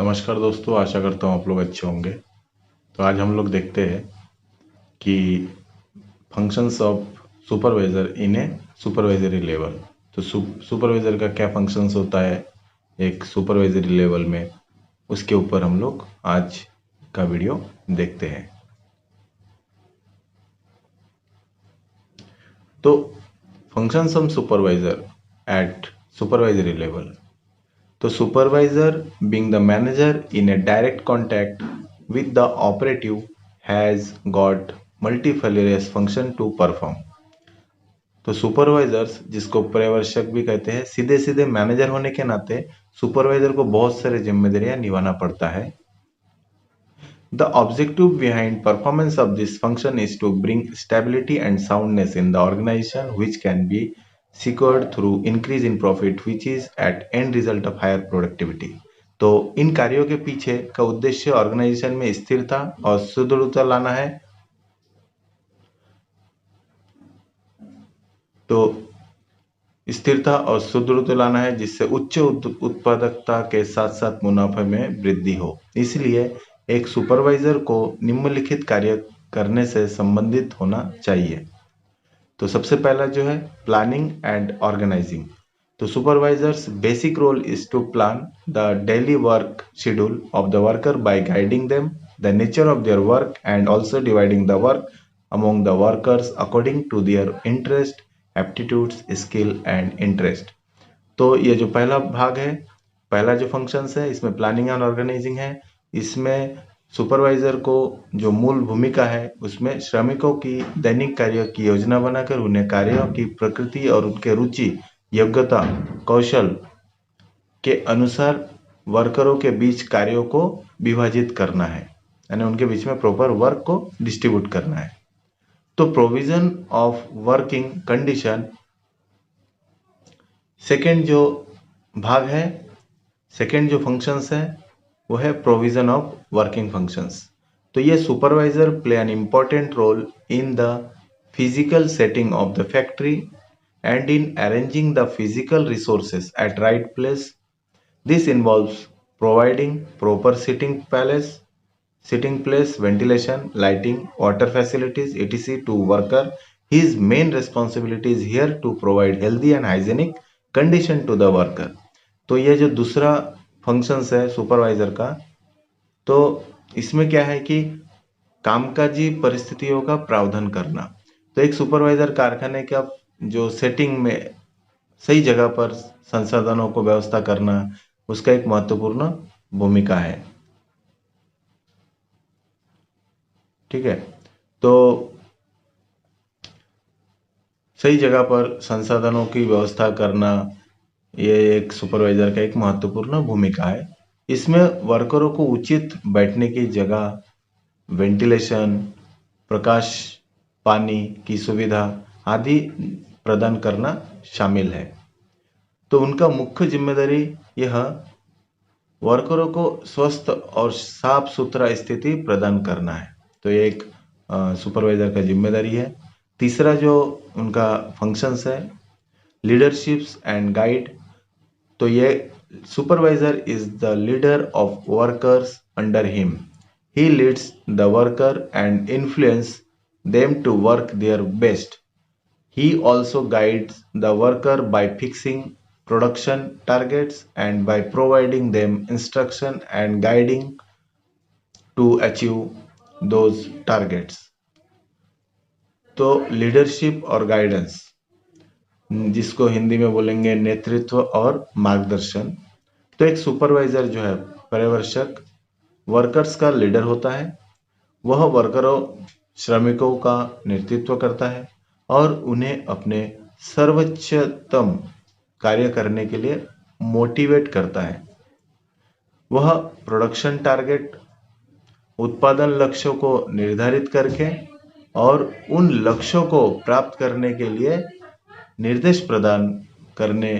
नमस्कार दोस्तों, आशा करता हूँ आप लोग अच्छे होंगे। तो आज हम लोग देखते हैं कि functions of supervisor in A supervisory level. तो सुपरवाइज़र का क्या फंक्शंस होता है एक सुपरवाइजरी लेवल में, उसके ऊपर हम लोग आज का वीडियो देखते हैं। तो functions of supervisor at supervisory level. तो supervisor, being the manager in a direct contact with the operative, has got multifarious function to perform। तो सुपरवाइजर्स, जिसको पर्यवेक्षक भी कहते हैं, सीधे सीधे मैनेजर होने के नाते सुपरवाइजर को बहुत सारी जिम्मेदारियां निभाना पड़ता है। The objective behind performance of this function is to bring stability and soundness in the organization, which can be secured through increase in profit, which is at end result of higher productivity। तो इन कार्यों के पीछे का उद्देश्य organisation में स्थिरता और सुदृढ़ता लाना है। तो स्थिरता और सुदृढ़ता लाना है जिससे उच्च उत्पादकता के साथ साथ मुनाफे में वृद्धि हो। इसलिए एक सुपरवाइजर को निम्नलिखित कार्य करने से संबंधित होना चाहिए। तो सबसे पहला जो है प्लानिंग एंड ऑर्गेनाइजिंग। तो supervisor's basic role is to plan the daily work schedule of the worker by guiding them the nature of their work and also dividing the work among the workers according to their interest, aptitudes, skill and interest. तो ये जो पहला भाग है, पहला जो functions है, इसमें प्लानिंग एंड ऑर्गेनाइजिंग है। इसमें सुपरवाइजर को जो मूल भूमिका है उसमें श्रमिकों की दैनिक कार्य की योजना बनाकर उन्हें कार्यों की प्रकृति और उनके रुचि, योग्यता, कौशल के अनुसार वर्करों के बीच कार्यों को विभाजित करना है, यानी उनके बीच में प्रॉपर वर्क को डिस्ट्रीब्यूट करना है। तो provision of working condition, second जो भाग है, सेकेंड जो फंक्शंस है वो है प्रोविजन ऑफ वर्किंग फंक्शंस। तो ये supervisor play an important role in the physical setting of the factory and in arranging the physical resources at right place. This involves providing proper sitting place, ventilation, lighting, water facilities, etc. to worker. His main responsibility is here to provide healthy and hygienic condition to the worker। तो ये जो दूसरा functions है supervisor का, तो इसमें क्या है कि कामकाजी परिस्थितियों का प्रावधान करना। तो एक सुपरवाइजर कारखाने का जो सेटिंग में सही जगह पर संसाधनों को व्यवस्था करना, उसका एक महत्वपूर्ण भूमिका है। ठीक है, तो सही जगह पर संसाधनों की व्यवस्था करना ये एक सुपरवाइजर का एक महत्वपूर्ण भूमिका है। इसमें वर्करों को उचित बैठने की जगह, वेंटिलेशन, प्रकाश, पानी की सुविधा आदि प्रदान करना शामिल है। तो उनका मुख्य जिम्मेदारी यह वर्करों को स्वस्थ और साफ सुथरा स्थिति प्रदान करना है। तो ये एक सुपरवाइजर का जिम्मेदारी है। तीसरा जो उनका फंक्शंस है लीडरशिप्स एंड गाइड। तो ये supervisor is the leader of workers under him. He leads the worker and influence them to work their best। He also guides the worker by fixing production targets and by providing them instruction and guiding to achieve those targets। तो leadership और guidance, जिसको हिंदी में बोलेंगे नेतृत्व और मार्गदर्शन। तो एक सुपरवाइजर जो है पर्यवेक्षक वर्कर्स का लीडर होता है। वह वर्करों, श्रमिकों का नेतृत्व करता है और उन्हें अपने सर्वोच्चतम कार्य करने के लिए मोटिवेट करता है। वह प्रोडक्शन टारगेट, उत्पादन लक्ष्यों को निर्धारित करके और उन लक्ष्यों को प्राप्त करने के लिए निर्देश प्रदान करने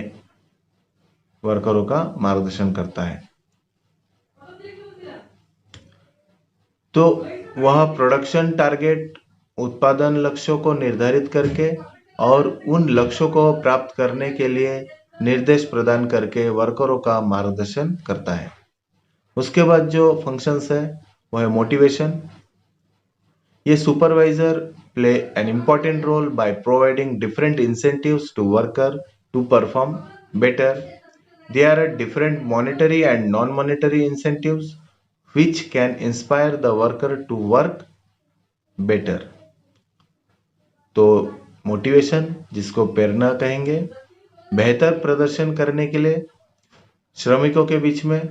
वर्करों का मार्गदर्शन करता है। तो वह प्रोडक्शन टारगेट, उत्पादन लक्ष्यों को निर्धारित करके और उन लक्ष्यों को प्राप्त करने के लिए निर्देश प्रदान करके वर्करों का मार्गदर्शन करता है। उसके बाद जो फंक्शंस है वो है मोटिवेशन। ये supervisor play N important role by providing different incentives to worker to perform better. There are different monetary and non-monetary incentives which can inspire the worker to work better. तो motivation, जिसको प्रेरणा कहेंगे, बेहतर प्रदर्शन करने के लिए श्रमिकों के बीच में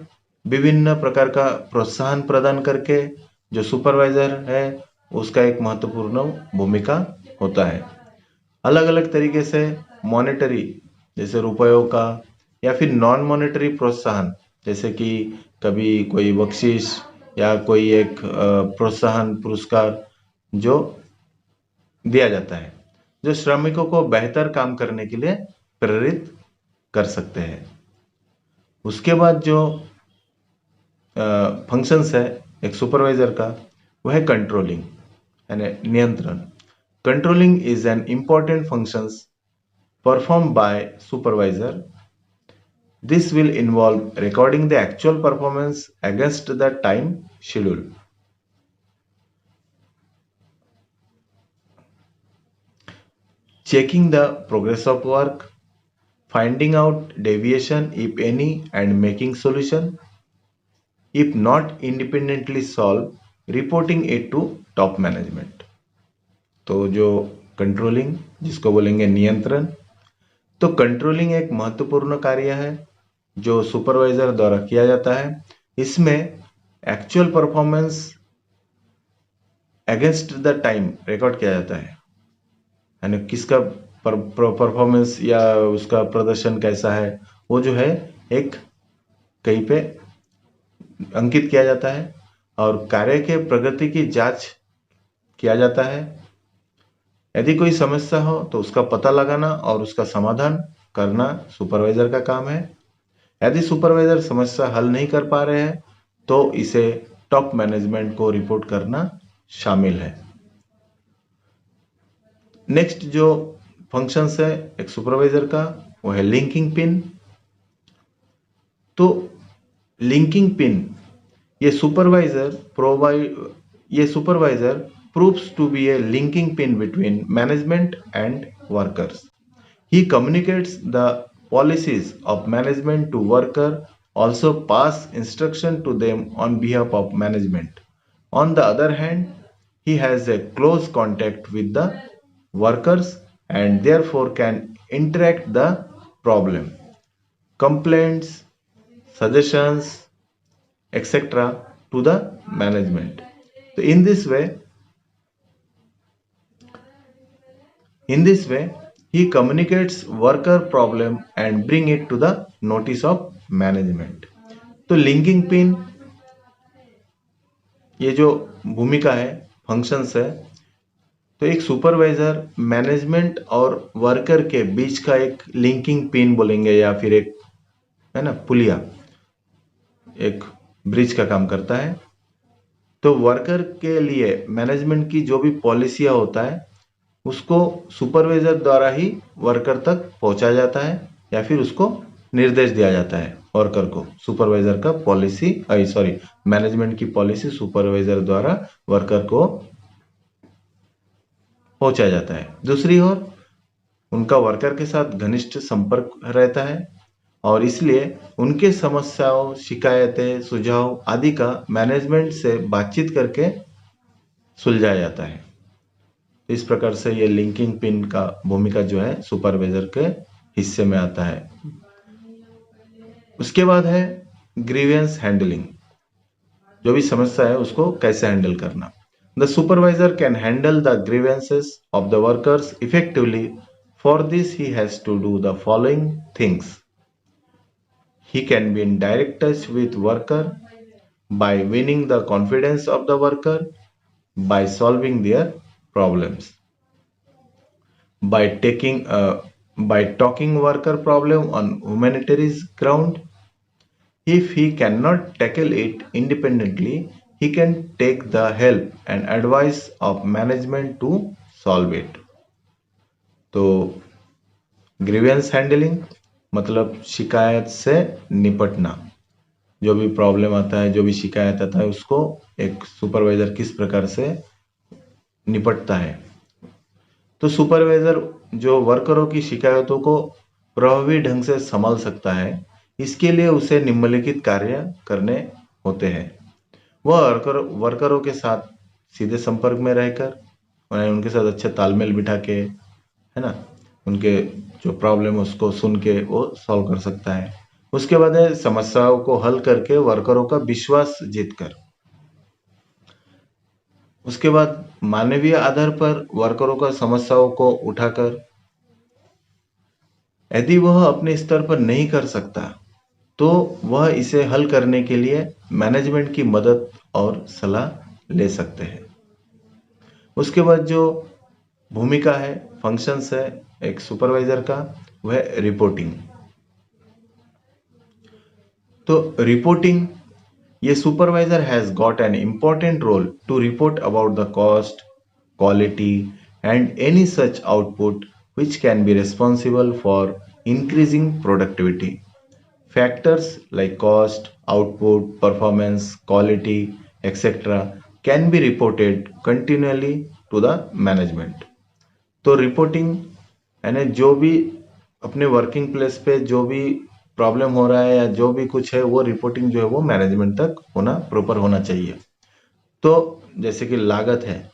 विभिन्न प्रकार का प्रोत्साहन प्रदान करके जो सुपरवाइजर है उसका एक महत्वपूर्ण भूमिका होता है। अलग अलग तरीके से मॉनेटरी, जैसे रुपयों का, या फिर नॉन मॉनेटरी प्रोत्साहन, जैसे कि कभी कोई बख्शिश या कोई एक प्रोत्साहन पुरस्कार जो दिया जाता है, जो श्रमिकों को बेहतर काम करने के लिए प्रेरित कर सकते हैं। उसके बाद जो फंक्शंस है एक सुपरवाइजर का, वह है कंट्रोलिंग यानी नियंत्रण। Controlling is an important functions performed by supervisor. This will involve recording the actual performance against the time schedule. Checking the progress of work, finding out deviation if any and making solution. If not independently solved, reporting it to top management. तो जो controlling, जिसको बोलेंगे नियंत्रण, तो controlling एक महत्वपूर्ण कार्य है जो सुपरवाइजर द्वारा किया जाता है। इसमें actual performance against the time record किया जाता है, यानी किसका परफॉर्मेंस या उसका प्रदर्शन कैसा है वो जो है एक कहीं पे अंकित किया जाता है, और कार्य के प्रगति की जांच किया जाता है। यदि कोई समस्या हो तो उसका पता लगाना और उसका समाधान करना सुपरवाइजर का काम है। यदि सुपरवाइजर समस्या हल नहीं कर पा रहे हैं तो इसे टॉप मैनेजमेंट को रिपोर्ट करना शामिल है। नेक्स्ट जो फंक्शंस है एक सुपरवाइजर का, वो है लिंकिंग पिन। तो लिंकिंग पिन ये supervisor proves to be a linking pin between management and workers. He communicates the policies of management to worker, also pass instruction to them on behalf of management. On the other hand, he has a close contact with the workers and therefore can interact the problem, complaints, suggestions, etc. to the management. So in this way, he communicates worker problem and bring it to the notice of management. तो linking pin ये जो भूमिका है, functions है, तो एक supervisor management और worker के बीच का एक लिंकिंग पिन बोलेंगे, या फिर एक है ना पुलिया, एक ब्रिज का काम करता है। तो वर्कर के लिए मैनेजमेंट की जो भी पॉलिसियां होता है उसको सुपरवाइजर द्वारा ही वर्कर तक पहुंचाया जाता है, या फिर उसको निर्देश दिया जाता है वर्कर को। सुपरवाइजर का मैनेजमेंट की पॉलिसी सुपरवाइजर द्वारा वर्कर को पहुंचाया जाता है। दूसरी ओर उनका वर्कर के साथ घनिष्ठ संपर्क रहता है और इसलिए उनके समस्याओं, शिकायतें, सुझाव आदि का मैनेजमेंट से बातचीत करके सुलझाया जाता है। इस प्रकार से ये लिंकिंग पिन का भूमिका जो है सुपरवाइजर के हिस्से में आता है। उसके बाद है ग्रीवेंस हैंडलिंग, जो भी समस्या है उसको कैसे हैंडल करना। The supervisor can handle the grievances of the workers effectively. For this he has to do the following things. He can be in direct touch with worker by winning the confidence of the worker, by solving their problems, by talking worker problem on humanitarian ground. If he cannot tackle it independently, he can take the help and advice of management to solve it. तो grievance handling मतलब शिकायत से निपटना। जो भी problem आता है, जो भी शिकायत आता है, उसको एक सुपरवाइजर किस प्रकार से निपटता है। तो सुपरवाइजर जो वर्करों की शिकायतों को प्रभावी ढंग से संभाल सकता है, इसके लिए उसे निम्नलिखित कार्य करने होते हैं। वह वर्करों के साथ सीधे संपर्क में रहकर उनके साथ अच्छा तालमेल बिठा के, है ना, उनके जो प्रॉब्लम है उसको सुन के वो सॉल्व कर सकता है। उसके बाद है समस्याओं को हल करके वर्करों का विश्वास जीतकर। उसके बाद मानवीय आधार पर वर्करों का समस्याओं को उठाकर, यदि वह अपने स्तर पर नहीं कर सकता तो वह इसे हल करने के लिए मैनेजमेंट की मदद और सलाह ले सकते हैं। उसके बाद जो भूमिका है, फंक्शंस है एक सुपरवाइजर का, वह रिपोर्टिंग। तो रिपोर्टिंग, ये supervisor has got an important role to report about the cost, quality, and any such output which can be responsible for increasing productivity. Factors like cost, output, performance, quality, etc. can be reported continually to the management. तो reporting यानी जो भी अपने working place पे जो भी problem हो रहा है या जो भी कुछ है, वो रिपोर्टिंग जो है वो मैनेजमेंट तक होना, प्रॉपर होना चाहिए। तो जैसे कि लागत है,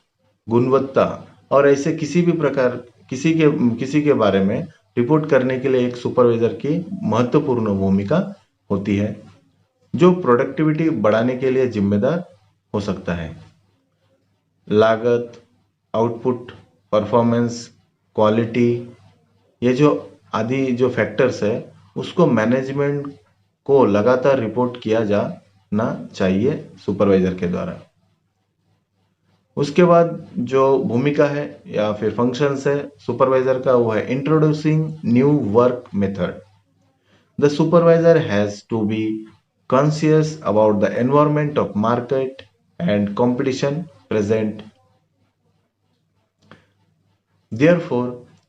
गुणवत्ता और ऐसे किसी भी प्रकार किसी के बारे में रिपोर्ट करने के लिए एक सुपरवाइजर की महत्वपूर्ण भूमिका होती है, जो प्रोडक्टिविटी बढ़ाने के लिए जिम्मेदार हो सकता है। लागत, आउटपुट, परफॉर्मेंस, क्वालिटी, ये जो आदि जो फैक्टर्स है, उसको मैनेजमेंट को लगातार रिपोर्ट किया जाना चाहिए सुपरवाइजर के द्वारा। उसके बाद जो भूमिका है या फिर फंक्शंस है सुपरवाइजर का, वो है introducing new work method. The supervisor has to be conscious about the environment of market and competition present. Therefore,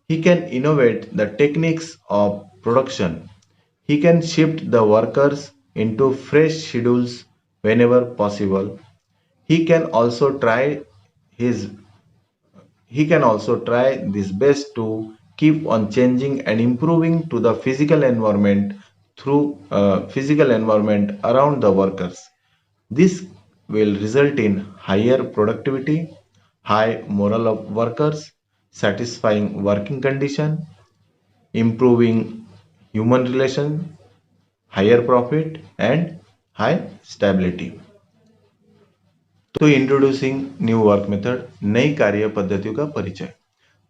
he can innovate the techniques of production. He can shift the workers into fresh schedules whenever possible. He can also his he can also try his best to keep on changing and improving to the physical environment around the workers. This will result in higher productivity, high morale of workers, satisfying working condition, improving human relation, higher profit and high stability. तो introducing new work method, नई कार्य पद्धतियों का परिचय।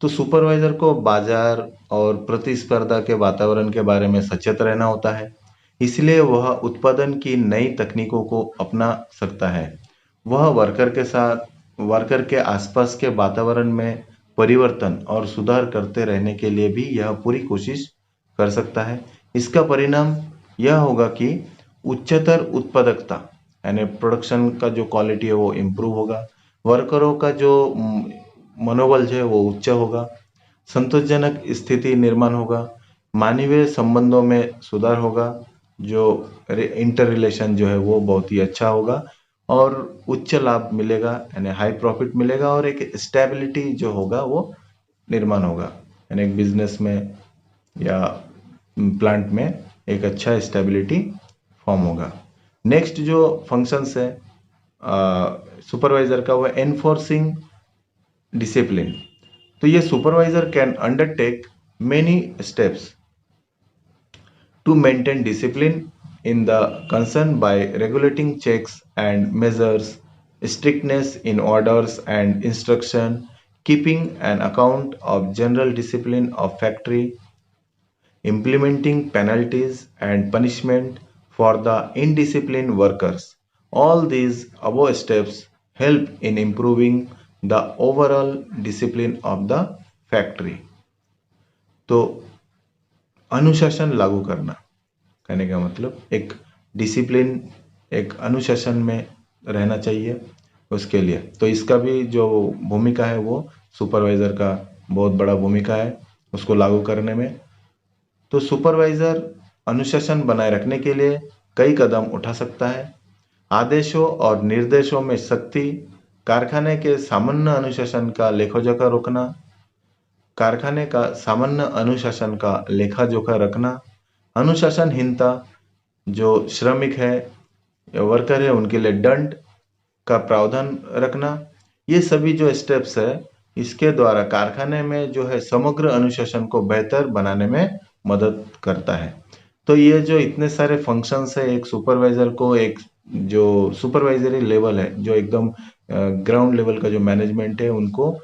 तो supervisor को बाजार और प्रतिस्पर्धा के वातावरण के बारे में सचेत रहना होता है, इसलिए वह उत्पादन की नई तकनीकों को अपना सकता है। वह वर्कर के आसपास के वातावरण में परिवर्तन और सुधार करते रहने के लिए भी यह पूरी कोशिश कर सकता है। इसका परिणाम यह होगा कि उच्चतर उत्पादकता यानी प्रोडक्शन का जो क्वालिटी है वो इम्प्रूव होगा, वर्करों का जो मनोबल जो है वो उच्च होगा, संतोषजनक स्थिति निर्माण होगा, मानवीय संबंधों में सुधार होगा, जो इंटर रिलेशन जो है वो बहुत ही अच्छा होगा और उच्च लाभ मिलेगा यानी हाई प्रॉफिट मिलेगा और एक स्टेबिलिटी जो होगा वो निर्माण होगा, यानी एक बिजनेस में या प्लांट में एक अच्छा स्टेबिलिटी फॉर्म होगा। नेक्स्ट जो फंक्शंस है सुपरवाइजर का, वो एनफोर्सिंग डिसिप्लिन। तो ये supervisor can undertake many steps to maintain discipline in the concern by regulating checks and measures, strictness in orders and instruction, keeping an account of general discipline of factory, implementing penalties and punishment for the indisciplined workers. All these above steps help in improving the overall discipline of the factory. तो अनुशासन लागू करना कहने का मतलब एक discipline, एक अनुशासन में रहना चाहिए उसके लिए। तो इसका भी जो भूमिका है वो सुपरवाइजर का बहुत बड़ा भूमिका है उसको लागू करने में। तो सुपरवाइजर अनुशासन बनाए रखने के लिए कई कदम उठा सकता है। आदेशों और निर्देशों में सख्ती, कारखाने के सामान्य अनुशासन का लेखा-जोखा रखना, कारखाने का सामान्य अनुशासन का लेखा-जोखा रखना, अनुशासनहीनता, जो श्रमिक है या वर्कर है उनके लिए दंड का प्रावधान रखना, ये सभी जो स्टेप्स है इसके द्वारा कारखाने में जो है समग्र अनुशासन को बेहतर बनाने में मदद करता है। तो ये जो इतने सारे फंक्शंस है एक सुपरवाइजर को, एक जो सुपरवाइजरी लेवल है जो एकदम ग्राउंड लेवल का जो मैनेजमेंट है उनको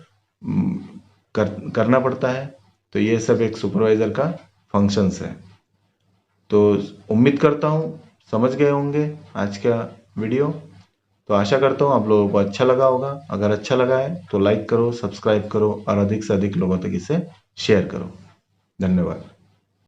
करना पड़ता है। तो ये सब एक सुपरवाइजर का फंक्शंस है। तो उम्मीद करता हूँ समझ गए होंगे आज का वीडियो। तो आशा करता हूँ आप लोगों को अच्छा लगा होगा। अगर अच्छा लगा है तो लाइक करो, सब्सक्राइब करो और अधिक से अधिक लोगों तक इसे शेयर करो। धन्यवाद।